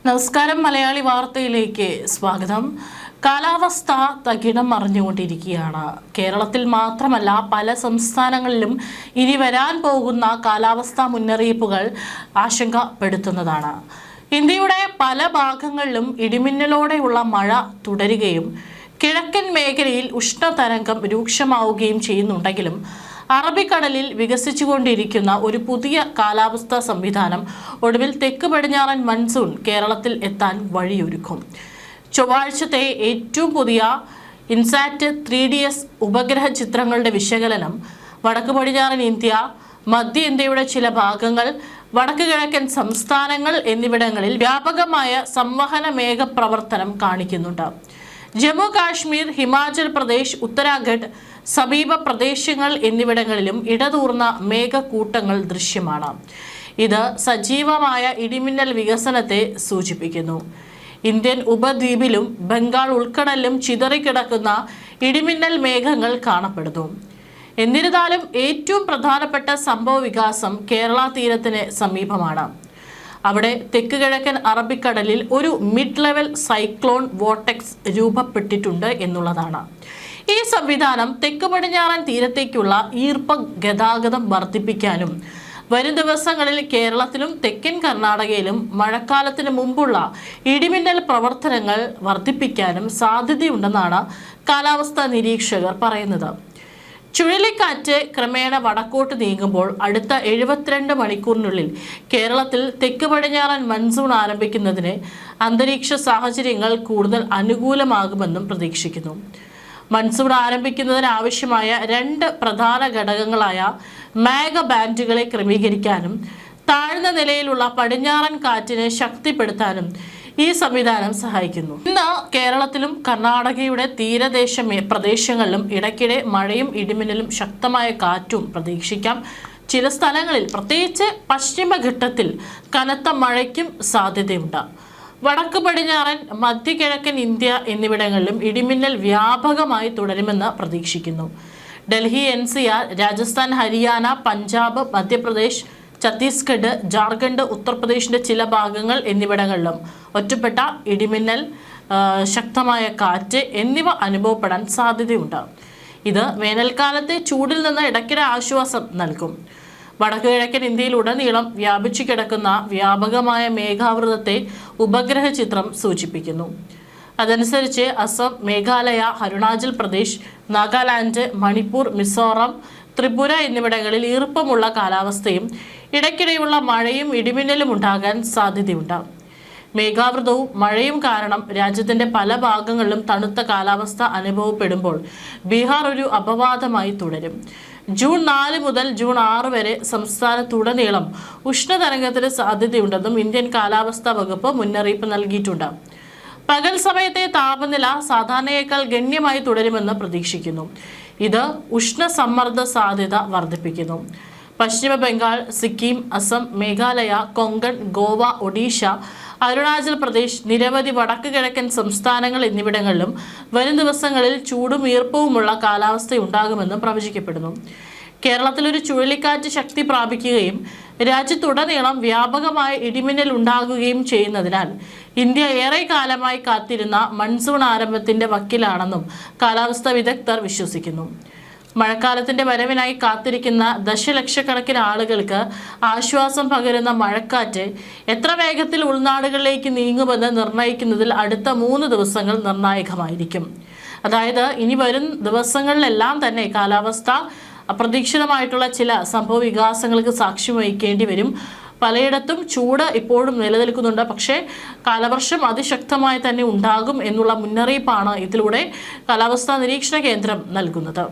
നമസ്കാരം. മലയാളി വാർത്തയിലേക്ക് സ്വാഗതം. കാലാവസ്ഥ തകിടം മറിഞ്ഞുകൊണ്ടിരിക്കുകയാണ്. കേരളത്തിൽ മാത്രമല്ല, പല സംസ്ഥാനങ്ങളിലും ഇനി വരാൻ പോകുന്ന കാലാവസ്ഥാ മുന്നറിയിപ്പുകൾ ആശങ്കപ്പെടുത്തുന്നതാണ്. ഇന്ത്യയുടെ പല ഭാഗങ്ങളിലും ഇടിമിന്നലോടെയുള്ള മഴ തുടരുകയും കിഴക്കൻ മേഖലയിൽ ഉഷ്ണതരംഗം രൂക്ഷമാവുകയും ചെയ്യുന്നുണ്ടെങ്കിലും അറബിക്കടലിൽ വികസിച്ചുകൊണ്ടിരിക്കുന്ന ഒരു പുതിയ കാലാവസ്ഥാ സംവിധാനം ഒടുവിൽ തെക്ക് പടിഞ്ഞാറൻ മൺസൂൺ കേരളത്തിൽ എത്താൻ വഴിയൊരുക്കും. ചൊവ്വാഴ്ചത്തെ ഏറ്റവും പുതിയ ഇൻസാറ്റ് 3DS ഉപഗ്രഹ ചിത്രങ്ങളുടെ വിശകലനം വടക്ക് പടിഞ്ഞാറൻ ഇന്ത്യ, മധ്യ ഇന്ത്യയുടെ ചില ഭാഗങ്ങൾ, വടക്ക് കിഴക്കൻ സംസ്ഥാനങ്ങൾ എന്നിവിടങ്ങളിൽ വ്യാപകമായ സംവഹന മേഘപ്രവർത്തനം കാണിക്കുന്നുണ്ട്. ജമ്മു കാശ്മീർ, ഹിമാചൽ പ്രദേശ്, ഉത്തരാഖണ്ഡ്, സമീപ പ്രദേശങ്ങൾ എന്നിവിടങ്ങളിലും ഇടതൂർന്ന മേഘക്കൂട്ടങ്ങൾ ദൃശ്യമാണ്. ഇത് സജീവമായ ഇടിമിന്നൽ വികസനത്തെ സൂചിപ്പിക്കുന്നു. ഇന്ത്യൻ ഉപദ്വീപിലും ബംഗാൾ ഉൾക്കടലിലും ചിതറിക്കിടക്കുന്ന ഇടിമിന്നൽ മേഘങ്ങൾ കാണപ്പെടുന്നു. എന്നിരുന്നാലും ഏറ്റവും പ്രധാനപ്പെട്ട സംഭവ വികാസം കേരള തീരത്തിന് സമീപമാണ്. അവിടെ തെക്ക് കിഴക്കൻ അറബിക്കടലിൽ ഒരു മിഡ് ലെവൽ സൈക്ലോൺ വോർട്ടെക്സ് രൂപപ്പെട്ടിട്ടുണ്ട് എന്നുള്ളതാണ്. ഈ സംവിധാനം തെക്ക് പടിഞ്ഞാറൻ തീരത്തേക്കുള്ള ഈർപ്പ ഗതാഗതം വർദ്ധിപ്പിക്കാനും വരും ദിവസങ്ങളിൽ കേരളത്തിലും തെക്കൻ കർണാടകയിലും മഴക്കാലത്തിന് മുമ്പുള്ള ഇടിമിന്നൽ പ്രവർത്തനങ്ങൾ വർദ്ധിപ്പിക്കാനും സാധ്യതയുണ്ടെന്നാണ് കാലാവസ്ഥാ നിരീക്ഷകർ പറയുന്നത്. ചുഴലിക്കാറ്റ് ക്രമേണ വടക്കോട്ട് നീങ്ങുമ്പോൾ അടുത്ത 72 മണിക്കൂറിനുള്ളിൽ കേരളത്തിൽ തെക്ക് പടിഞ്ഞാറൻ മൺസൂൺ ആരംഭിക്കുന്നതിന് അന്തരീക്ഷ സാഹചര്യങ്ങൾ കൂടുതൽ അനുകൂലമാകുമെന്നും പ്രതീക്ഷിക്കുന്നു. മൺസൂൺ ആരംഭിക്കുന്നതിനാവശ്യമായ 2 പ്രധാന ഘടകങ്ങളായ മേഘ ബാൻഡുകളെ ക്രമീകരിക്കാനും താഴ്ന്ന നിലയിലുള്ള പടിഞ്ഞാറൻ കാറ്റിനെ ശക്തിപ്പെടുത്താനും ഈ സംവിധാനം സഹായിക്കുന്നു. ഇന്ന് കേരളത്തിലും കർണാടകയുടെ തീരദേശ പ്രദേശങ്ങളിലും ഇടയ്ക്കിടെ മഴയും ഇടിമിന്നലും ശക്തമായ കാറ്റും പ്രതീക്ഷിക്കാം. ചില സ്ഥലങ്ങളിൽ, പ്രത്യേകിച്ച് പശ്ചിമഘട്ടത്തിൽ കനത്ത മഴയ്ക്കും സാധ്യതയുണ്ട്. വടക്ക് പടിഞ്ഞാറൻ, മധ്യ കിഴക്കൻ ഇന്ത്യ എന്നിവിടങ്ങളിലും ഇടിമിന്നൽ വ്യാപകമായി തുടരുമെന്ന് പ്രതീക്ഷിക്കുന്നു. ഡൽഹി, NCR, രാജസ്ഥാൻ, ഹരിയാന, പഞ്ചാബ്, മധ്യപ്രദേശ്, ഛത്തീസ്ഗഡ്, ജാർഖണ്ഡ്, ഉത്തർപ്രദേശിന്റെ ചില ഭാഗങ്ങൾ എന്നിവിടങ്ങളിലും ഒറ്റപ്പെട്ട ഇടിമിന്നൽ, ശക്തമായ കാറ്റ് എന്നിവ അനുഭവപ്പെടാൻ സാധ്യതയുണ്ട്. ഇത് വേനൽക്കാലത്തെ ചൂടിൽ നിന്ന് ഇടയ്ക്കിടെ ആശ്വാസം നൽകും. വടക്ക് കിഴക്കൻ ഇന്ത്യയിലുടനീളം വ്യാപിച്ചു കിടക്കുന്ന വ്യാപകമായ മേഘാവൃതത്തെ ഉപഗ്രഹ ചിത്രം സൂചിപ്പിക്കുന്നു. അതനുസരിച്ച് അസം, മേഘാലയ, അരുണാചൽ പ്രദേശ്, നാഗാലാൻഡ്, മണിപ്പൂർ, മിസോറാം, ത്രിപുര എന്നിവിടങ്ങളിൽ ഈർപ്പമുള്ള കാലാവസ്ഥയും ഇടയ്ക്കിടെയുള്ള മഴയും ഇടിമിന്നലും ഉണ്ടാകാൻ സാധ്യതയുണ്ട്. മേഘാവൃതവും മഴയും കാരണം രാജ്യത്തിന്റെ പല ഭാഗങ്ങളിലും തണുത്ത കാലാവസ്ഥ അനുഭവപ്പെടുമ്പോൾ ബീഹാർ ഒരു അപവാദമായി തുടരും. ജൂൺ 4 മുതൽ ജൂൺ 6 വരെ സംസ്ഥാനത്തുടനീളം ഉഷ്ണതരംഗത്തിന് സാധ്യതയുണ്ടെന്നും ഇന്ത്യൻ കാലാവസ്ഥാ വകുപ്പ് മുന്നറിയിപ്പ് നൽകിയിട്ടുണ്ട്. പകൽ സമയത്തെ താപനില സാധാരണയേക്കാൾ ഗണ്യമായി തുടരുമെന്ന് പ്രതീക്ഷിക്കുന്നു. ഇത് ഉഷ്ണസമ്മർദ്ദ സാധ്യത വർദ്ധിപ്പിക്കുന്നു. പശ്ചിമ ബംഗാൾ, സിക്കിം, അസം, മേഘാലയ, കൊങ്കൺ, ഗോവ, ഒഡീഷ, അരുണാചൽ പ്രദേശ്, നിരവധി വടക്ക് കിഴക്കൻ സംസ്ഥാനങ്ങൾ എന്നിവിടങ്ങളിലും വരും ദിവസങ്ങളിൽ ചൂടും ഈർപ്പവുമുള്ള കാലാവസ്ഥയുണ്ടാകുമെന്നും പ്രവചിക്കപ്പെടുന്നു. കേരളത്തിൽ ഒരു ചുഴലിക്കാറ്റ് ശക്തി പ്രാപിക്കുകയും രാജ്യത്തുടനീളം വ്യാപകമായ ഇടിമിന്നൽ ഉണ്ടാകുകയും ചെയ്യുന്നതിനാൽ ഇന്ത്യ ഏറെ കാലമായി കാത്തിരുന്ന മൺസൂൺ ആരംഭത്തിന്റെ വക്കിലാണെന്നും കാലാവസ്ഥാ വിദഗ്ധർ വിശ്വസിക്കുന്നു. മഴക്കാലത്തിന്റെ വരവിനായി കാത്തിരിക്കുന്ന ദശലക്ഷക്കണക്കിന് ആളുകൾക്ക് ആശ്വാസം പകരുന്ന മഴക്കാറ്റ് എത്ര വേഗത്തിൽ ഉൾനാടുകളിലേക്ക് നീങ്ങുമെന്ന് നിർണ്ണയിക്കുന്നതിൽ അടുത്ത 3 ദിവസങ്ങൾ നിർണായകമായിരിക്കും. അതായത് ഇനി വരും ദിവസങ്ങളിലെല്ലാം തന്നെ കാലാവസ്ഥ അപ്രതീക്ഷിതമായിട്ടുള്ള ചില സംഭവ വികാസങ്ങൾക്ക് സാക്ഷ്യം വഹിക്കേണ്ടി വരും. പലയിടത്തും ചൂട് ഇപ്പോഴും നിലനിൽക്കുന്നുണ്ട്. പക്ഷേ കാലവർഷം അതിശക്തമായി തന്നെ ഉണ്ടാകും എന്നുള്ള മുന്നറിയിപ്പാണ് ഇതിലൂടെ കാലാവസ്ഥാ നിരീക്ഷണ കേന്ദ്രം നൽകുന്നത്.